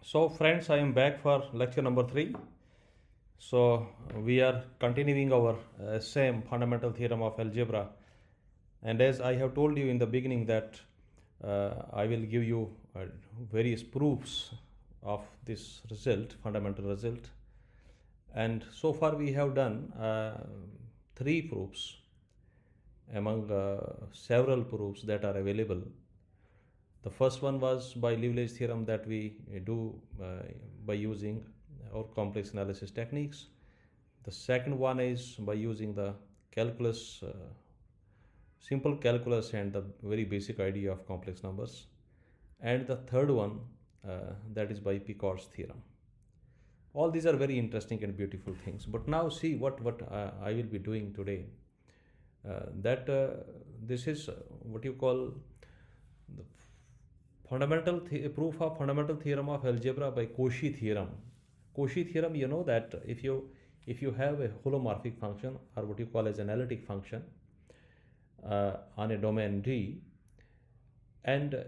So friends, I am back for lecture number 3. So we are continuing our same fundamental theorem of algebra, and as I have told you in the beginning that I will give you various proofs of this result, fundamental result, and so far we have done 3 proofs among several proofs that are available. The first one was by Livele's theorem that we do by using our complex analysis techniques. The second one is by using the calculus, simple calculus and the very basic idea of complex numbers. And the third one, that is by Picard's theorem. All these are very interesting and beautiful things. But now see what I will be doing today. This is what you call the proof of fundamental theorem of algebra by Cauchy theorem. Cauchy theorem, you know that if you have a holomorphic function or what you call as analytic function on a domain D, and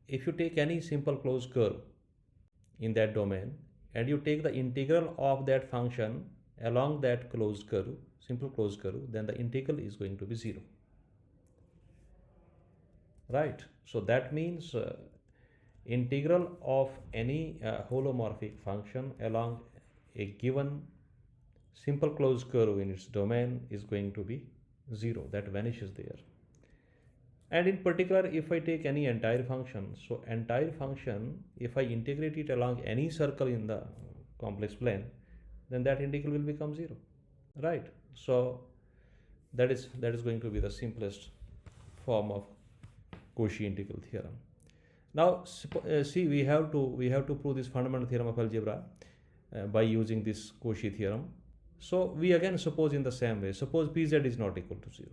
if you take any simple closed curve in that domain and you take the integral of that function along that closed curve, simple closed curve, then the integral is going to be 0. Right? So that means integral of any holomorphic function along a given simple closed curve in its domain is going to be 0. That vanishes there. And in particular, if I take any entire function, so entire function, if I integrate it along any circle in the complex plane, then that integral will become 0. Right? So that is going to be the simplest form of Cauchy integral theorem. Now see, we have to prove this fundamental theorem of algebra by using this Cauchy theorem. So we again suppose in the same way, suppose Pz is not equal to 0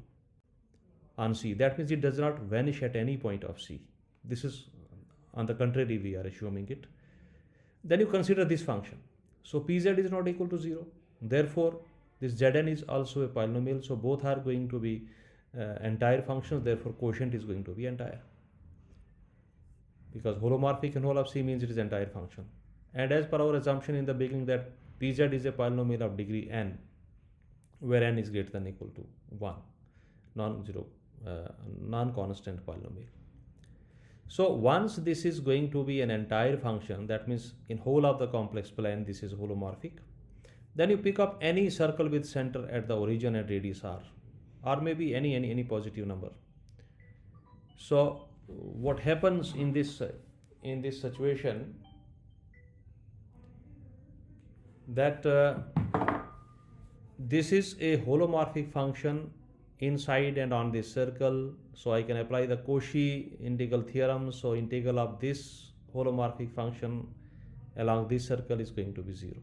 on C. That means it does not vanish at any point of C. This is on the contrary, we are assuming it. Then you consider this function. So Pz is not equal to 0. Therefore, this Zn is also a polynomial. So both are going to be entire functions. Therefore, quotient is going to be entire. Because holomorphic and whole of C means it is entire function. And as per our assumption in the beginning that Pz is a polynomial of degree n, where n is greater than or equal to 1, non-constant polynomial. So once this is going to be an entire function, that means in whole of the complex plane this is holomorphic, then you pick up any circle with center at the origin and radius r, or maybe any positive number. So what happens in this situation, that this is a holomorphic function inside and on this circle, so I can apply the Cauchy integral theorem. So integral of this holomorphic function along this circle is going to be 0.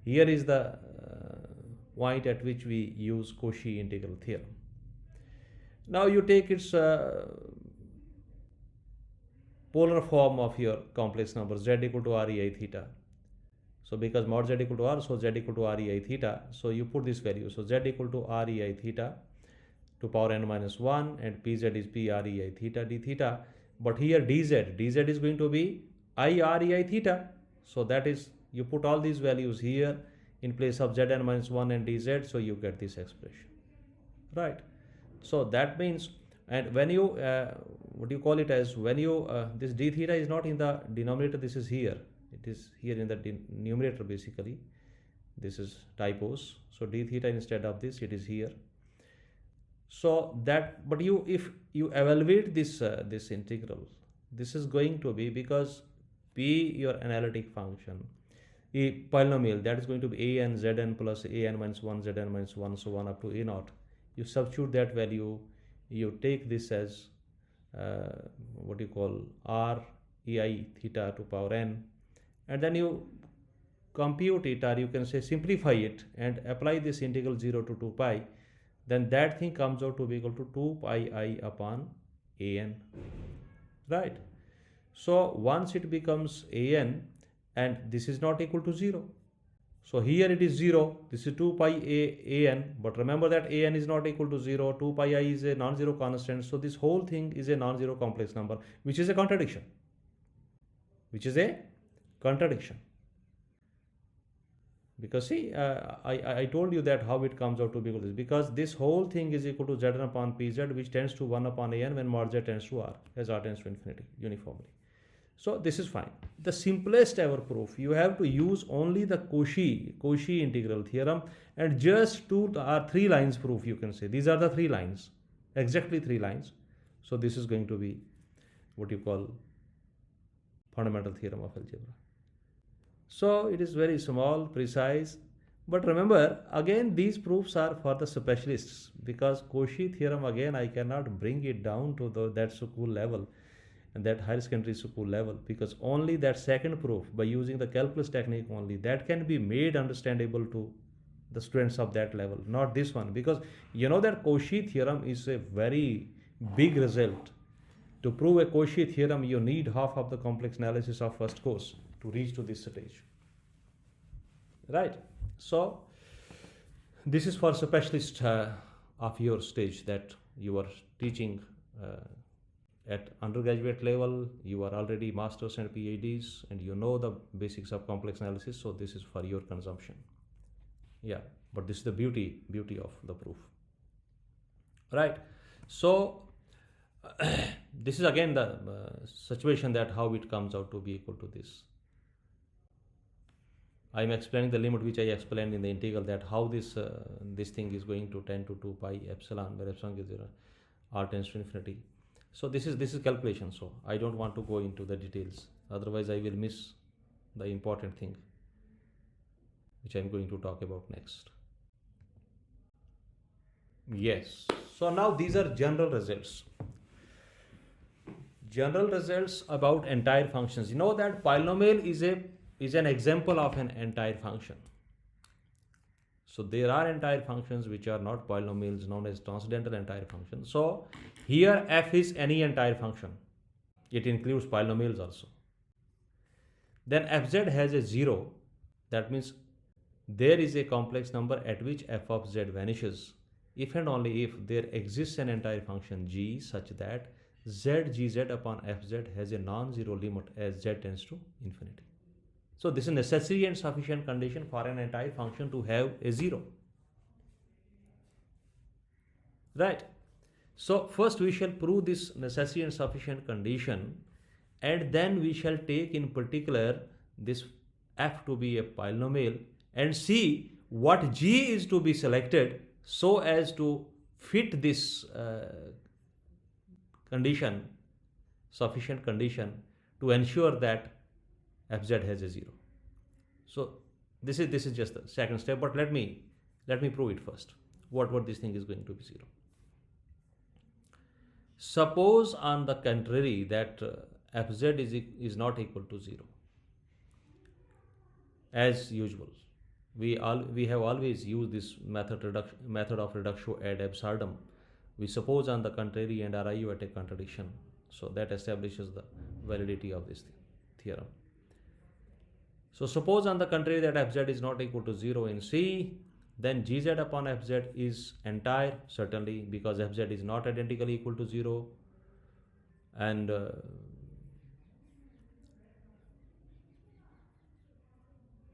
Here is the point at which we use Cauchy integral theorem. Now you take its polar form of your complex number z equal to r ei theta. So because mod z equal to r, so z equal to r ei theta. So you put this value. So z equal to r ei theta to power n minus 1, and pz is p r ei theta d theta. But here dz is going to be I r ei theta. So that is, you put all these values here in place of zn minus 1 and dz. So you get this expression. Right? So that means, and when you what do you call it as, when you this d theta is not in the denominator, this is here, it is here in the numerator. Basically this is typos, so d theta instead of this, it is here. So that, but if you evaluate this this integral, this is going to be, because p your analytic function, a polynomial, that is going to be a n zn plus a n minus 1 zn minus 1 so on up to a naught. You substitute that value, you take this as what you call r ei theta to power n, and then you compute it, or you can say simplify it and apply this integral 0 to 2 pi, then that thing comes out to be equal to 2 pi I upon an. Right? So once it becomes an, and this is not equal to 0, so here it is 0, this is 2 pi an, but remember that an is not equal to 0, 2 pi I is a non-zero constant, so this whole thing is a non-zero complex number, which is a contradiction. contradiction. Because see, I told you that how it comes out to be equal to this, because this whole thing is equal to Zn upon Pz, which tends to 1 upon An when mod Z tends to R, as R tends to infinity uniformly. So this is fine. The simplest ever proof, you have to use only the Cauchy integral theorem, and just 3 lines proof, you can say. These are the 3 lines, exactly 3 lines. So this is going to be what you call fundamental theorem of algebra. So it is very small, precise, but remember, again, these proofs are for the specialists, because Cauchy theorem, again, I cannot bring it down to that school level and that higher secondary school level, because only that second proof, by using the calculus technique only, that can be made understandable to the students of that level, not this one, because you know that Cauchy theorem is a very big result. To prove a Cauchy theorem, you need half of the complex analysis of first course to reach to this stage, right? So this is for specialist of your stage, that you are teaching at undergraduate level, you are already masters and PhDs, and you know the basics of complex analysis. So this is for your consumption. Yeah, but this is the beauty of the proof, right? So this is again the situation, that how it comes out to be equal to this. I am explaining the limit which I explained in the integral, that how this thing is going to tend to 2 pi epsilon, where epsilon is 0, r tends to infinity. So this is calculation. So I don't want to go into the details, otherwise I will miss the important thing which I am going to talk about next. Yes. So now these are general results. General results about entire functions. You know that polynomial is an example of an entire function. So there are entire functions which are not polynomials, known as transcendental entire functions. So here f is any entire function. It includes polynomials also. Then fz has a 0. That means there is a complex number at which f of z vanishes, if and only if there exists an entire function g such that z gz upon fz has a non-zero limit as z tends to infinity. So this is necessary and sufficient condition for an entire function to have a 0. Right. So first we shall prove this necessary and sufficient condition, and then we shall take in particular this f to be a polynomial and see what g is to be selected so as to fit this condition, sufficient condition, to ensure that fz has a 0. So this is just the second step, but let me prove it first. What this thing is going to be 0. Suppose on the contrary that fz is not equal to 0. As usual, we have always used this method of reductio ad absurdum. We suppose on the contrary and arrive at a contradiction. So that establishes the validity of this theorem. So suppose on the contrary that fz is not equal to 0 in C, then gz upon fz is entire, certainly, because fz is not identically equal to 0. And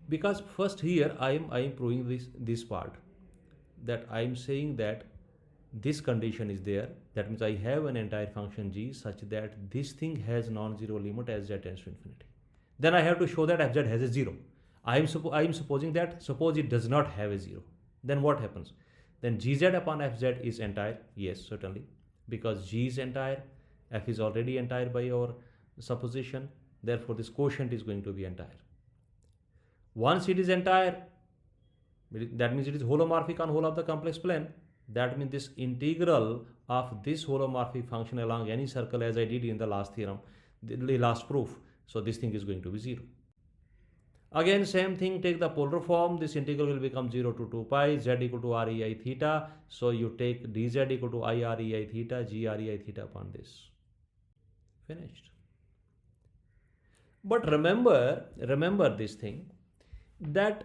because first here I am proving this part, that I am saying that this condition is there. That means I have an entire function g such that this thing has non-zero limit as z tends to infinity. Then I have to show that fz has a 0. I am supposing that, suppose it does not have a 0. Then what happens? Then gz upon fz is entire. Yes, certainly, because g is entire, f is already entire by our supposition. Therefore, this quotient is going to be entire. Once it is entire, that means it is holomorphic on whole of the complex plane. That means this integral of this holomorphic function along any circle, as I did in the last theorem, the last proof. So this thing is going to be 0. Again, same thing, take the polar form. This integral will become 0 to 2 pi, z equal to rei theta. So you take dz equal to I rei theta, g rei theta upon this. Finished. But remember this thing, that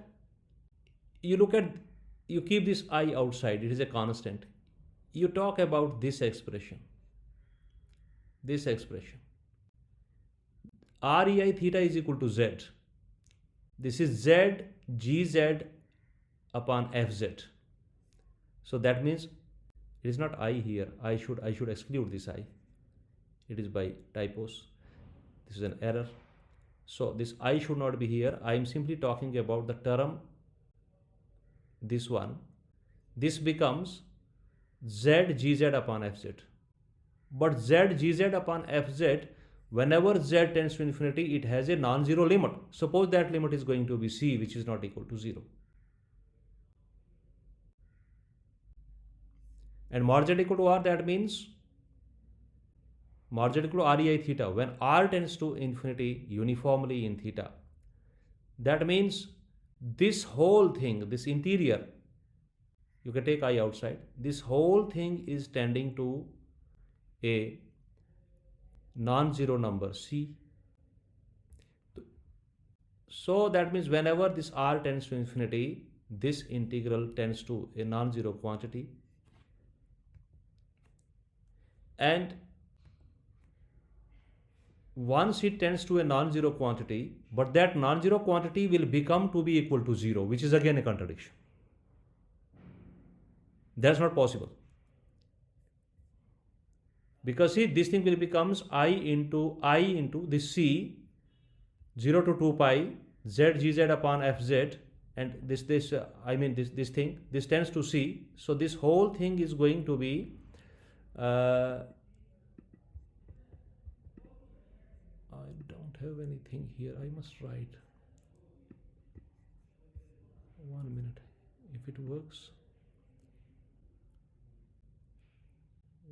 you keep this I outside, it is a constant. You talk about this expression. Rei theta is equal to z. this is z gz upon fz. So that means it is not I here. I should exclude this I. It is by typos. This is an error. So this I should not be here. I am simply talking about the term, this one. This becomes z gz upon fz. But z gz upon fz, whenever z tends to infinity, it has a non-zero limit. Suppose that limit is going to be c, which is not equal to 0. And mod z equal to r, that means mod z equal to rei theta. When r tends to infinity uniformly in theta, that means this whole thing, this interior, you can take I outside, this whole thing is tending to a non-zero number c. So that means whenever this r tends to infinity, this integral tends to a non-zero quantity, and once it tends to a non-zero quantity, but that non-zero quantity will become to be equal to 0, which is again a contradiction. That's not possible. Because see, this thing will becomes I into this c, 0 to 2 pi z gz upon fz, and this thing, this tends to c. So this whole thing is going to be I don't have anything here. I must write. 1 minute. If it works.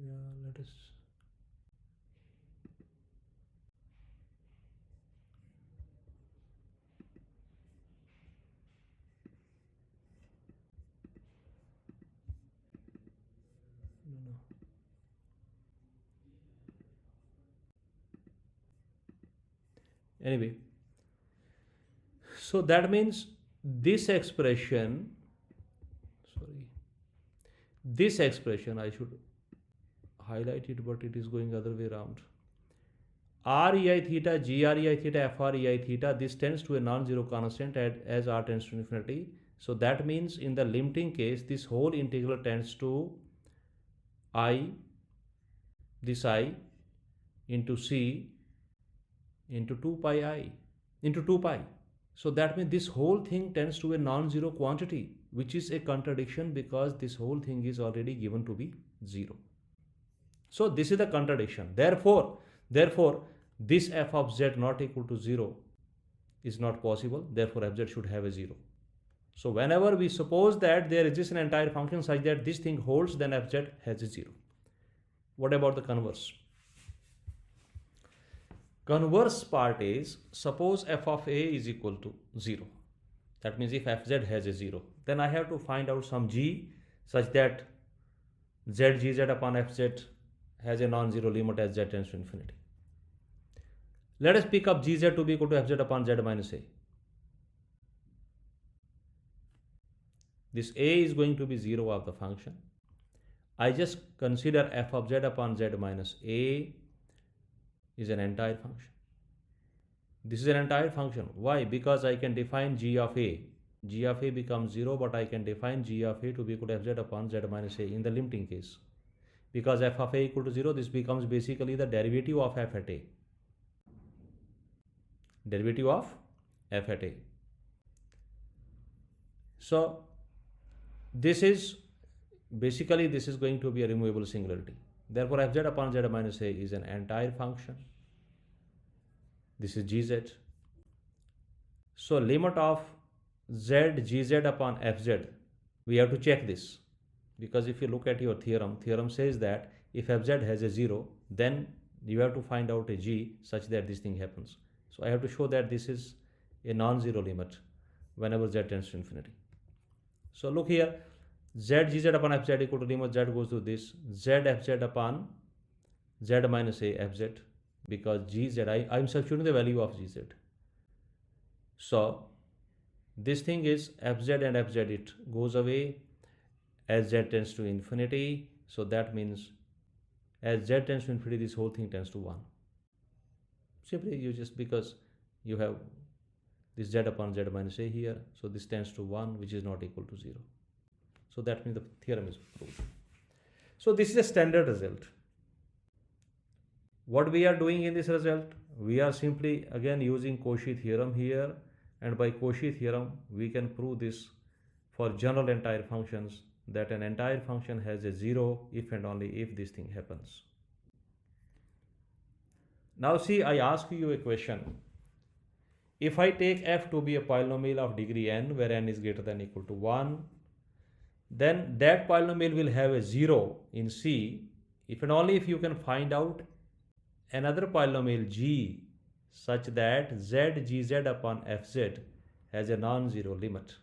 Yeah, let us. No. Anyway, so that means this expression, I should highlight it, but it is going other way around. Rei theta, grei theta, frei theta, this tends to a non-zero constant as r tends to infinity. So that means in the limiting case, this whole integral tends to this I into c into 2 pi I into 2 pi. So that means this whole thing tends to a non-zero quantity, which is a contradiction because this whole thing is already given to be 0. So this is the contradiction. Therefore, this f of z not equal to 0 is not possible. Therefore, fz should have a 0. So whenever we suppose that there exists an entire function such that this thing holds, then fz has a 0. What about the converse? Converse part is, suppose f of a is equal to 0. That means if fz has a 0, then I have to find out some g such that z gz upon fz has a non-zero limit as z tends to infinity. Let us pick up gz to be equal to fz upon z minus a. This a is going to be 0 of the function. I just consider f of z upon z minus a is an entire function. This is an entire function. Why? Because I can define g of a. G of a becomes 0, but I can define g of a to be equal to fz upon z minus a in the limiting case. Because f of a equal to 0, this becomes basically the derivative of f at a. Derivative of f at a. So this is basically, this is going to be a removable singularity. Therefore, fz upon z minus a is an entire function. This is gz. So limit of z gz upon fz, we have to check this, because if you look at your theorem says that if fz has a 0, then you have to find out a g such that this thing happens. So I have to show that this is a non-zero limit whenever z tends to infinity. So look here, z gz upon fz equal to limit z goes to this z fz upon z minus a fz, because gz, I am substituting the value of gz. So this thing is fz and fz, it goes away as z tends to infinity. So that means as z tends to infinity, this whole thing tends to 1. Simply you just, because you have this z upon z minus a here. So this tends to 1, which is not equal to 0. So that means the theorem is proved. So this is a standard result. What we are doing in this result? We are simply again using Cauchy theorem here, and by Cauchy theorem we can prove this for general entire functions, that an entire function has a 0 if and only if this thing happens. Now see, I ask you a question. If I take f to be a polynomial of degree n, where n is greater than or equal to 1, then that polynomial will have a 0 in C if and only if you can find out another polynomial g such that z gz upon fz has a non-zero limit.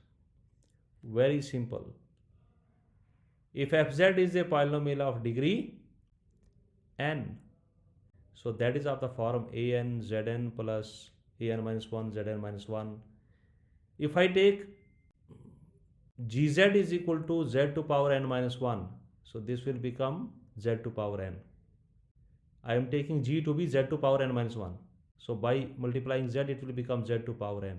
Very simple. If fz is a polynomial of degree n, so that is of the form an zn plus an minus 1 zn minus 1. If I take gz is equal to z to power n minus 1, so this will become z to power n. I am taking g to be z to power n minus 1. So by multiplying z, it will become z to power n.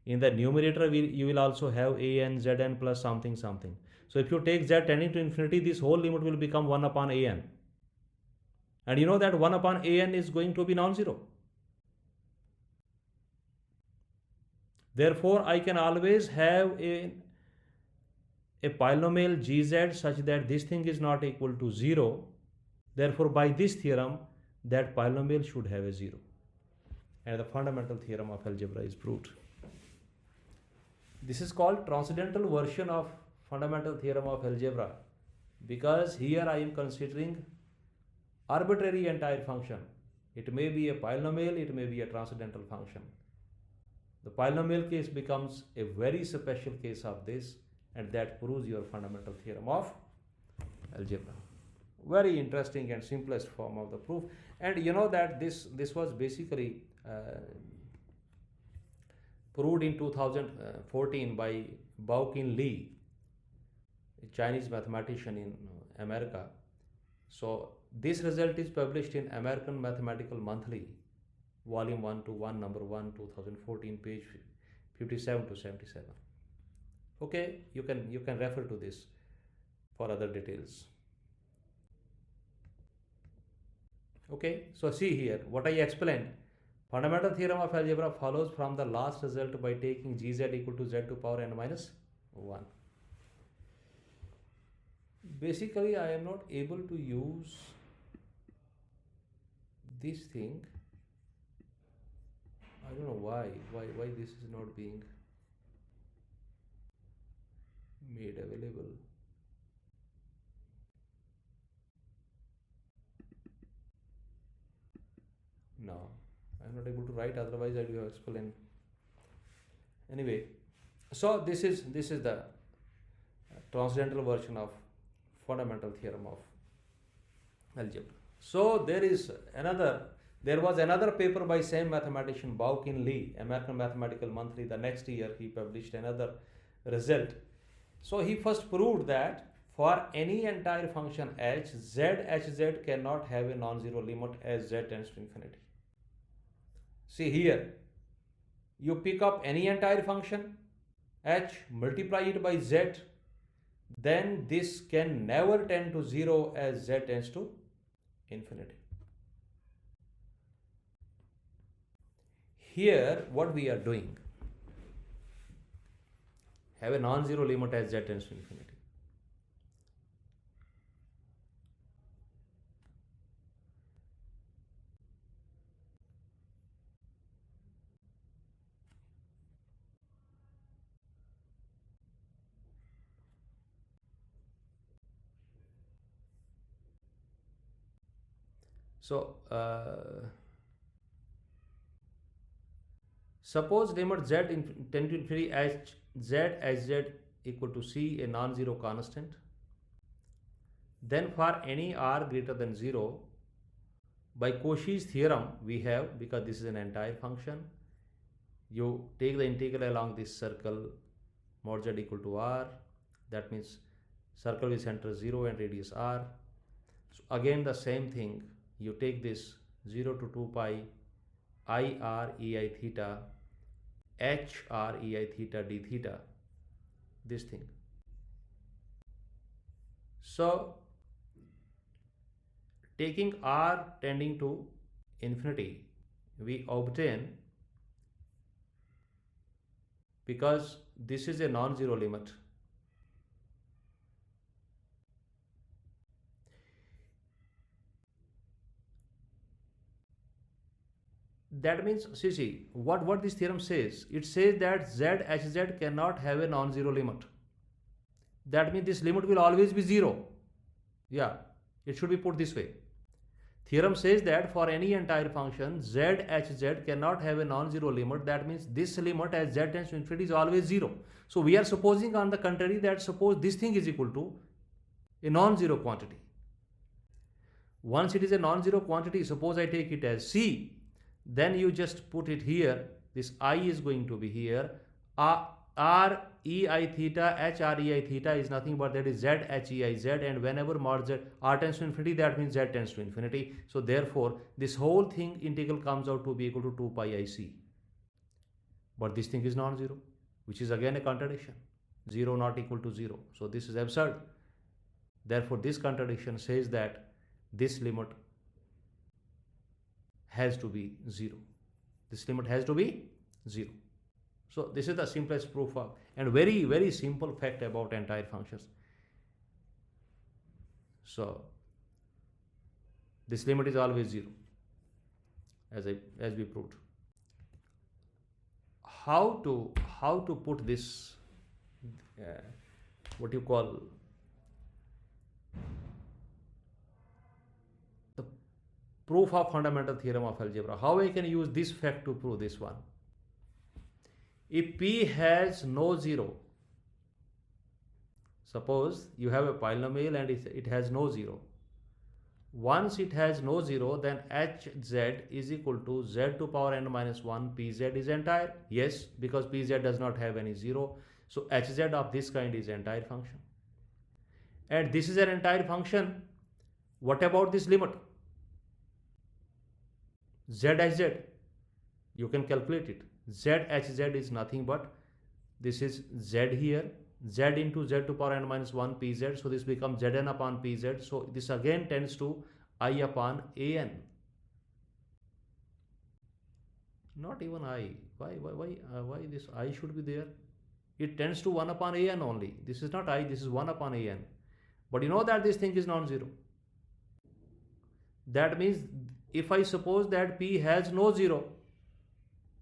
In the numerator, you will also have an zn plus something something. So if you take z tending to infinity, this whole limit will become 1 upon an. And you know that 1 upon an is going to be non-zero. Therefore, I can always have a polynomial gz such that this thing is not equal to 0. Therefore, by this theorem, that polynomial should have a 0. And the fundamental theorem of algebra is proved. This is called transcendental version of fundamental theorem of algebra, because here I am considering arbitrary entire function. It may be a polynomial, it may be a transcendental function. The polynomial case becomes a very special case of this, and that proves your fundamental theorem of algebra. Very interesting and simplest form of the proof. And you know that this was basically proved in 2014 by Bao-Kin Lee, a Chinese mathematician in America. So this result is published in American Mathematical Monthly, volume 1 to 1, number 1, 2014, page 57 to 77. Okay, you can refer to this for other details. Okay, so see here what I explained. Fundamental theorem of algebra follows from the last result by taking gz equal to z to power n minus 1. Basically, I am not able to use this thing. I don't know why this is not being made available. No, I'm not able to write, otherwise I will explain. Anyway, so this is the transcendental version of fundamental theorem of algebra. So there was another paper by same mathematician Bao-Kin Lee, American Mathematical Monthly. The next year he published another result. So he first proved that for any entire function h, hz cannot have a non-zero limit as z tends to infinity. See here, you pick up any entire function h, multiply it by z, then this can never tend to 0 as z tends to infinity. Here what we are doing, have a non-zero limit as z tends to infinity. So suppose limit z tend to infinity as z equal to c, a non-zero constant. Then for any r greater than 0, by Cauchy's theorem we have, because this is an entire function, you take the integral along this circle mod z equal to r. That means circle with center 0 and radius r. So again the same thing, you take this 0 to 2 pi I r e I theta h r e I theta d theta, this thing. So taking r tending to infinity, we obtain, because this is a non-zero limit, that means, see what this theorem says. It says that z hz cannot have a non-zero limit. That means this limit will always be zero. Yeah, it should be put this way. Theorem says that for any entire function z hz cannot have a non-zero limit. That means this limit as z tends to infinity is always zero. So we are supposing on the contrary that suppose this thing is equal to a non-zero quantity. Once it is a non-zero quantity, suppose I take it as c, then you just put it here. This I is going to be here. R e I theta, h r e I theta is nothing but that is z h e I z, and whenever mod z r tends to infinity, that means z tends to infinity. So therefore this whole thing integral comes out to be equal to 2 pi I c. But this thing is non-zero, which is again a contradiction. 0 not equal to 0. So this is absurd. Therefore this contradiction says that this limit has to be 0. This limit has to be 0. So this is the simplest proof of, and very, very simple fact about entire functions. So this limit is always 0, as we proved. How to put this what you call the proof of fundamental theorem of algebra? How I can use this fact to prove this one? If P has no zero, suppose you have a polynomial and it has no zero. Once it has no zero, then hz is equal to z to power n minus 1 pz is entire. Yes, because pz does not have any zero. So hz of this kind is entire function. And this is an entire function. What about this limit? Z hz, you can calculate it. Z hz is nothing but this is z here, z into z to power n minus 1 pz. So this becomes zn upon pz. So this again tends to I upon an. Not even I. Why this I should be there? It tends to 1 upon an only. This is not I, this is 1 upon an. But you know that this thing is non-zero. That means if I suppose that P has no zero,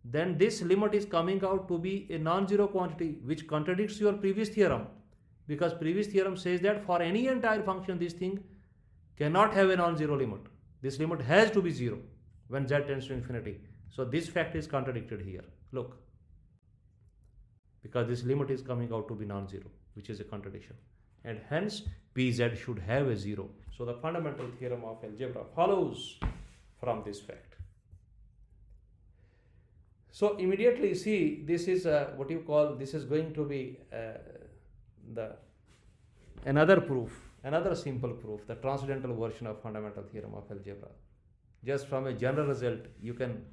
then this limit is coming out to be a non-zero quantity, which contradicts your previous theorem, because previous theorem says that for any entire function this thing cannot have a non-zero limit. This limit has to be 0 when z tends to infinity. So this fact is contradicted here. Look, because this limit is coming out to be non-zero, which is a contradiction, and hence Pz should have a 0. So the fundamental theorem of algebra follows from this fact. So immediately see, this is what you call, this is going to be another proof, another simple proof, the transcendental version of fundamental theorem of algebra. Just from a general result, you can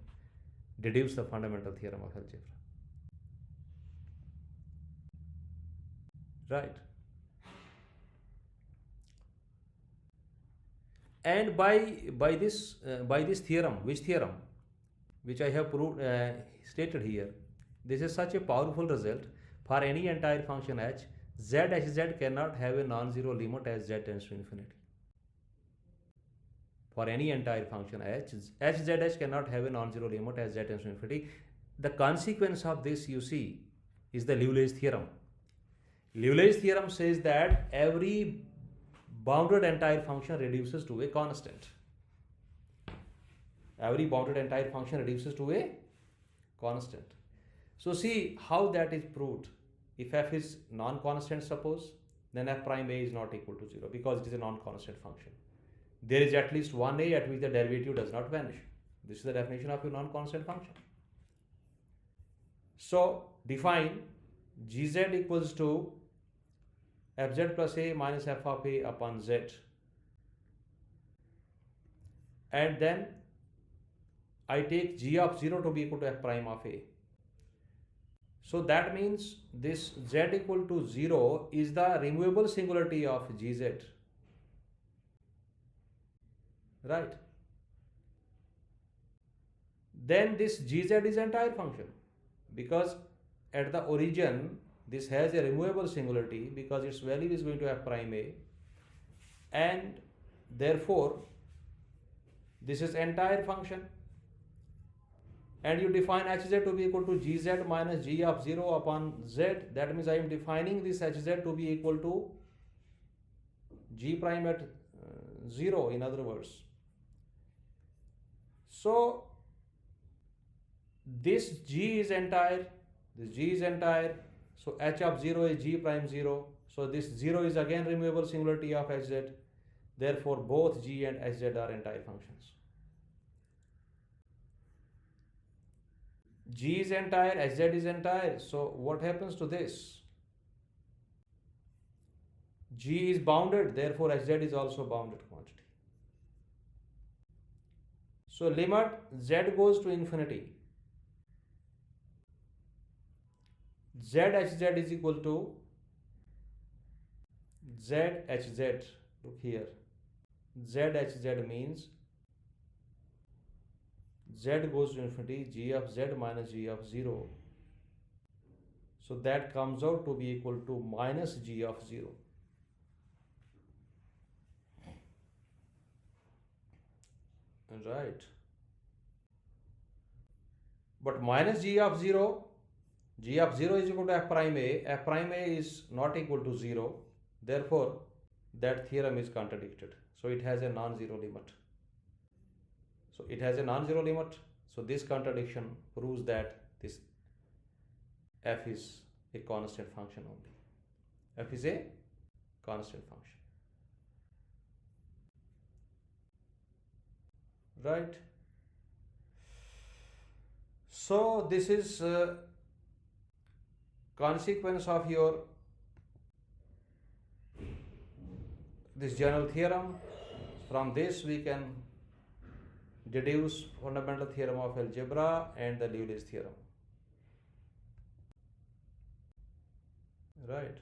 deduce the fundamental theorem of algebra. Right. And by this theorem, which theorem? Which I have proved, stated here. This is such a powerful result. For any entire function h, z hz cannot have a non-zero limit as z tends to infinity. For any entire function h, hz cannot have a non-zero limit as z tends to infinity. The consequence of this, you see, is the Liouville's theorem. Liouville's theorem says that every bounded entire function reduces to a constant. Every bounded entire function reduces to a constant. So see how that is proved. If f is non-constant, suppose, then f prime a is not equal to 0, because it is a non-constant function. There is at least one a at which the derivative does not vanish. This is the definition of a non-constant function. So define gz equals to fz plus a minus f of a upon z, and then I take g of 0 to be equal to f prime of a. So that means this z equal to 0 is the removable singularity of gz, right? Then this gz is entire function, because at the origin this has a removable singularity because its value is going to f prime a, and therefore this is entire function, and you define hz to be equal to gz minus g of 0 upon z. That means I am defining this hz to be equal to g prime at 0, in other words. So this g is entire, this g is entire, so h of 0 is g prime 0, so this 0 is again removable singularity of hz, therefore both g and hz are entire functions. G is entire, hz is entire, so what happens to this? G is bounded, therefore hz is also bounded quantity. So limit z goes to infinity, z hz is equal to z hz. Look here, z hz means z goes to infinity, g of z minus g of 0. So that comes out to be equal to minus g of 0. Right. But minus g of 0, g of 0 is equal to f prime a is not equal to 0. Therefore, that theorem is contradicted. So it has a non-zero limit. So it has a non-zero limit. So this contradiction proves that this f is a constant function only. F is a constant function. Right. So this is consequence of your this general theorem. From this we can deduce fundamental theorem of algebra and the Lewis theorem. Right.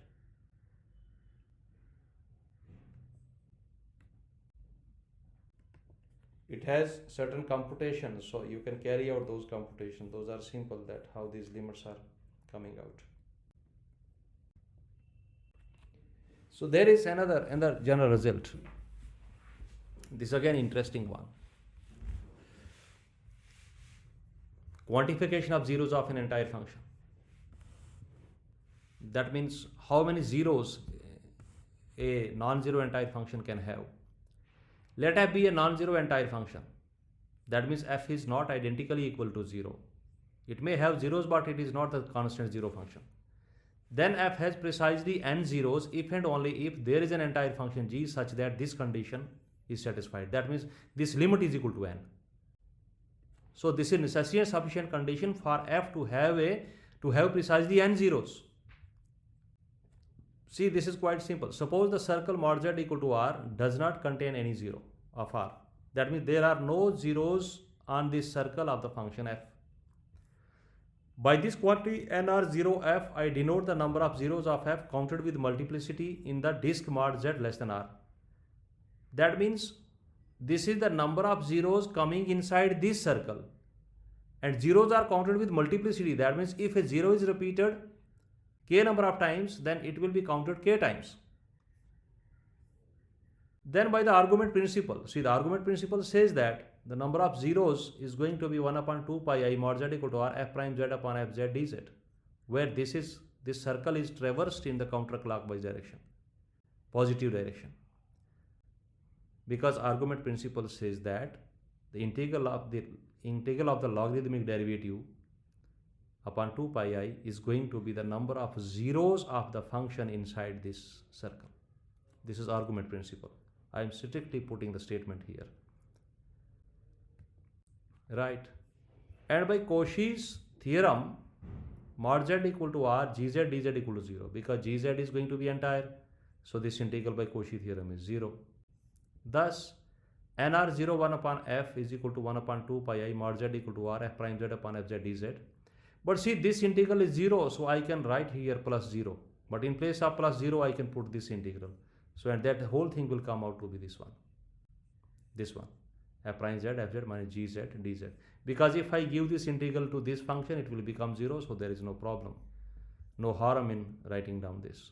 It has certain computations, so you can carry out those computations. Those are simple, that how these limits are coming out. So there is another general result. This again interesting one. Quantification of zeros of an entire function. That means how many zeros a non-zero entire function can have. Let f be a non-zero entire function. That means f is not identically equal to 0. It may have zeros, but it is not the constant zero function. Then f has precisely n zeros if and only if there is an entire function g such that this condition is satisfied. That means this limit is equal to n. So this is necessary and sufficient condition for f to have precisely n zeros. See, this is quite simple. Suppose the circle mod z equal to r does not contain any zero of r. That means there are no zeros on this circle of the function f. By this quantity nr0f, I denote the number of zeros of f counted with multiplicity in the disk mod z less than r. That means this is the number of zeros coming inside this circle, and zeros are counted with multiplicity. That means if a zero is repeated k number of times, then it will be counted k times. Then by the argument principle, see, the argument principle says that the number of zeros is going to be 1 upon 2 pi I mod z equal to r f prime z upon f z dz, where this circle is traversed in the counterclockwise direction, positive direction. Because argument principle says that the integral of the logarithmic derivative upon 2 pi I is going to be the number of zeros of the function inside this circle. This is argument principle. I am strictly putting the statement here. Right. And by Cauchy's theorem, mod z equal to r, gz dz equal to 0, because gz is going to be entire. So this integral by Cauchy theorem is 0. Thus, nr0 1 upon f is equal to 1 upon 2 pi I mod z equal to r f prime z upon f z dz. But see, this integral is 0, so I can write here plus 0. But in place of plus 0, I can put this integral. So, and that whole thing will come out to be this one. This one. F prime z, fz minus gz, dz. Because if I give this integral to this function, it will become 0, so there is no problem. No harm in writing down this.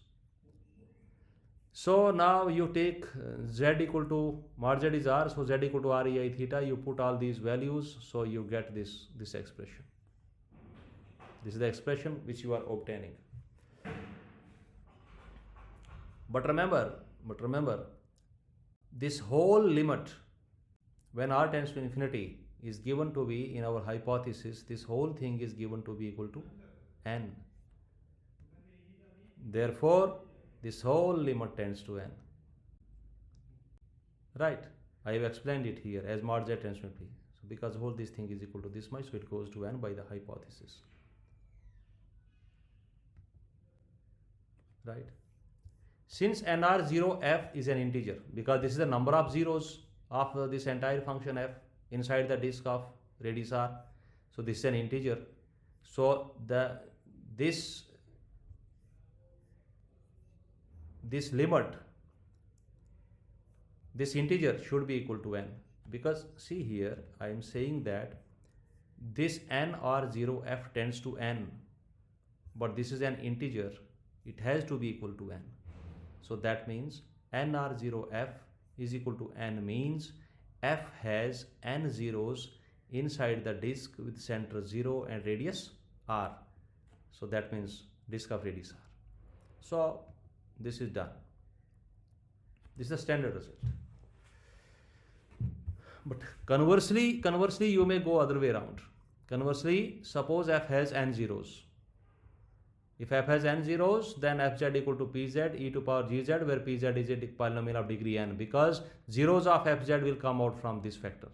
So now you take z equal to, mod z is r, so z equal to r ei theta, you put all these values, so you get this expression. This is the expression which you are obtaining. But remember, this whole limit, when r tends to infinity, is given to be, in our hypothesis, this whole thing is given to be equal to n. Therefore, this whole limit tends to n. Right? I have explained it here as mod z tends to infinity. So because whole this thing is equal to this much, so it goes to n by the hypothesis. Right? Since nr0 f is an integer, because this is the number of zeros of this entire function f inside the disk of radius r, so this is an integer. So this limit, this integer should be equal to n, because see here I am saying that this nr0f tends to n, but this is an integer, it has to be equal to n. So that means nr0f is equal to n, means f has n zeros inside the disk with center 0 and radius r. So that means disk of radius r. So this is done. This is the standard result. But conversely you may go other way around. Conversely, suppose f has n zeros. If f has n zeros, then fz equal to pz e to power gz, where pz is a polynomial of degree n, because zeros of fz will come out from this factor.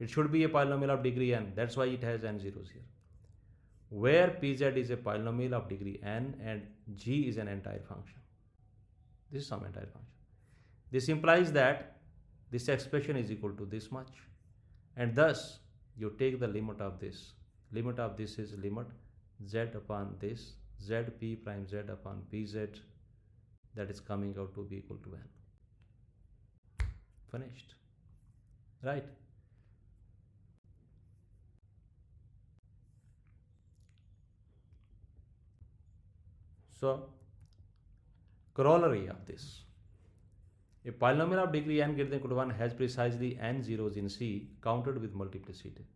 It should be a polynomial of degree n, that's why it has n zeros here. Where pz is a polynomial of degree n and g is an entire function. This is some entire function. This implies that this expression is equal to this much, and thus you take the limit of this. Limit of this is limit z upon this, z p prime z upon pz, that is coming out to be equal to n. Finished. Right? So, corollary of this. A polynomial of degree n greater than equal to 1 has precisely n zeros in C counted with multiplicity.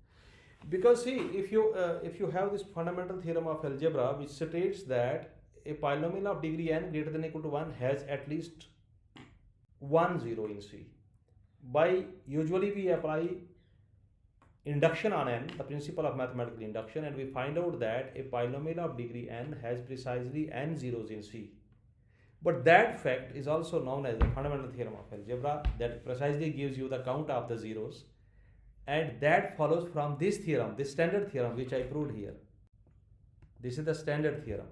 Because see, if you have this fundamental theorem of algebra which states that a polynomial of degree n greater than equal to 1 has at least one zero in C. By usually we apply induction on n, the principle of mathematical induction, and we find out that a polynomial of degree n has precisely n zeros in C. But that fact is also known as the fundamental theorem of algebra, that precisely gives you the count of the zeros. And that follows from this theorem, this standard theorem which I proved here. This is the standard theorem.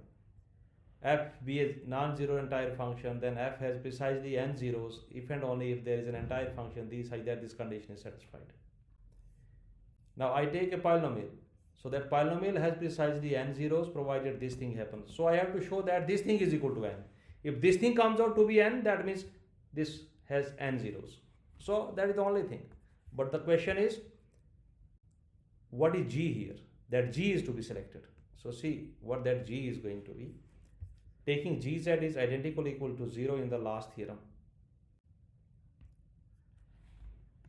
F be a non-zero entire function, then f has precisely n zeros if and only if there is an entire function that this condition is satisfied. Now I take a polynomial. So that polynomial has precisely n zeros provided this thing happens. So I have to show that this thing is equal to n. If this thing comes out to be n, that means this has n zeros. So that is the only thing. But the question is, what is g here? That g is to be selected. So see what that g is going to be. Taking gz is identical equal to 0 in the last theorem.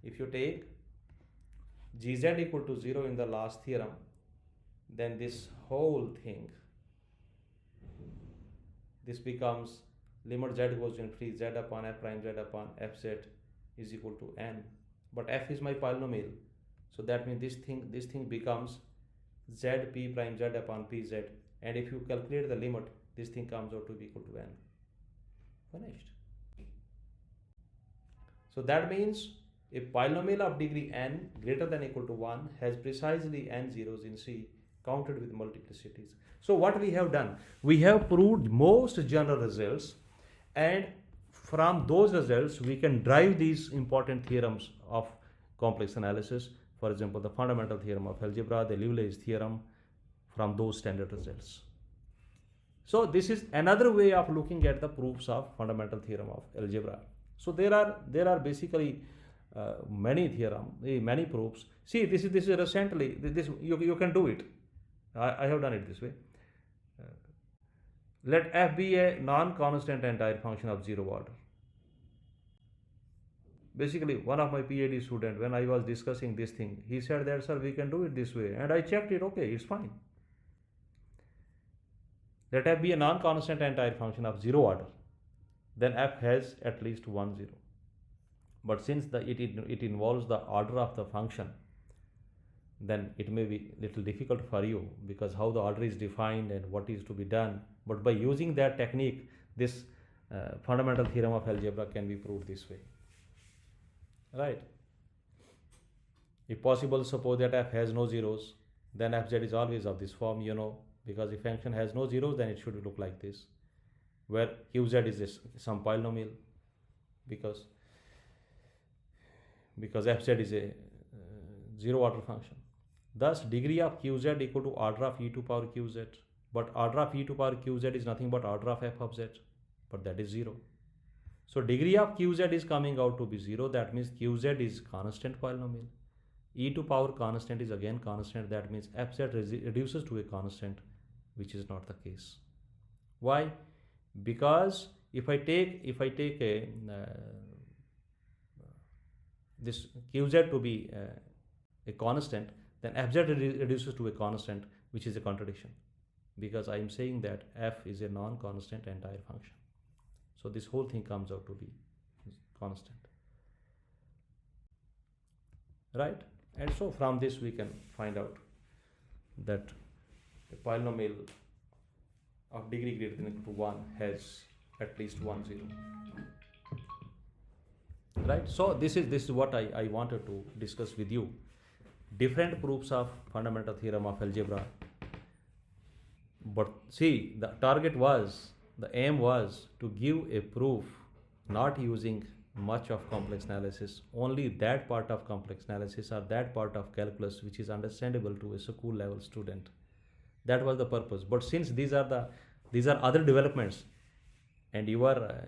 If you take gz equal to 0 in the last theorem, then this whole thing, this becomes limit z goes to infinity, z upon f prime z upon fz is equal to n. But f is my polynomial, so that means this thing becomes z p prime z upon pz, and if you calculate the limit, this thing comes out to be equal to n. Finished. So that means a polynomial of degree n greater than equal to 1 has precisely n zeros in C counted with multiplicities. So what we have done, we have proved most general results, and from those results we can derive these important theorems of complex analysis. For example, the fundamental theorem of algebra, the Liouville's theorem, from those standard results. So this is another way of looking at the proofs of fundamental theorem of algebra. So there are basically many theorem, many proofs. See, this is recently this you can do it. I have done it this way. Let f be a non-constant entire function of zero order. Basically, one of my PhD student, when I was discussing this thing, he said that, sir, we can do it this way, and I checked it. Okay, it's fine. Let f be a non-constant entire function of zero order, then f has at least one zero. But since it involves the order of the function, then it may be little difficult for you, because how the order is defined and what is to be done. But by using that technique, this fundamental theorem of algebra can be proved this way, right? If possible, suppose that f has no zeros, then fz is always of this form, because if function has no zeros, then it should look like this, where qz is some polynomial, because fz is a zero order function. Thus, degree of qz equal to order of e to power qz. But order of e to power qz is nothing but order of f of z, but that is 0. So degree of qz is coming out to be 0. That means qz is constant polynomial. E to power constant is again constant. That means fz reduces to a constant, which is not the case. Why? Because if I take a this qz to be a constant, then fz reduces to a constant, which is a contradiction, because I am saying that f is a non-constant entire function. So this whole thing comes out to be constant, right? And so from this we can find out that a polynomial of degree greater than or equal to 1 has at least one zero, right? So this is what I wanted to discuss with you. Different proofs of fundamental theorem of algebra. But see, the aim was to give a proof not using much of complex analysis, only that part of complex analysis or that part of calculus which is understandable to a school level student. That was the purpose. But since these are other developments, and you are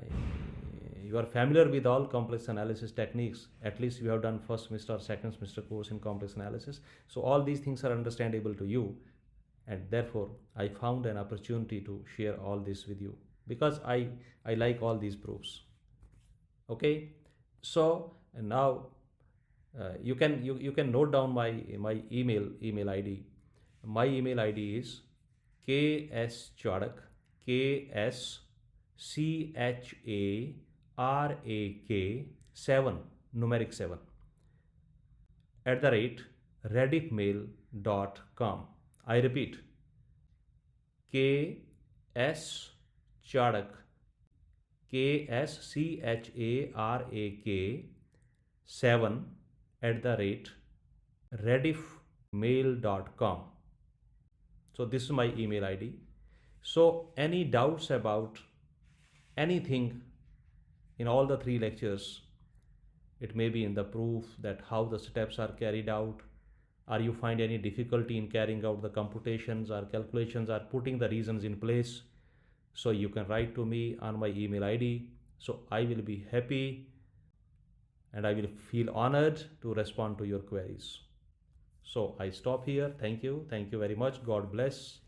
familiar with all complex analysis techniques, at least you have done first semester or second semester course in complex analysis, so all these things are understandable to you, and therefore I found an opportunity to share all this with you, because I like all these proofs. Okay, so now you can note down my email ID. My email ID is kscharak, KSCHARAK 7 numeric 7 @rediffmail.com. I repeat, kscharak, KSCHARAK 7 @rediffmail.com. So this is my email ID. So any doubts about anything in all the 3 lectures, it may be in the proof, that how the steps are carried out, or you find any difficulty in carrying out the computations or calculations or putting the reasons in place, so you can write to me on my email ID. So I will be happy and I will feel honored to respond to your queries. So I stop here. Thank you very much. God bless.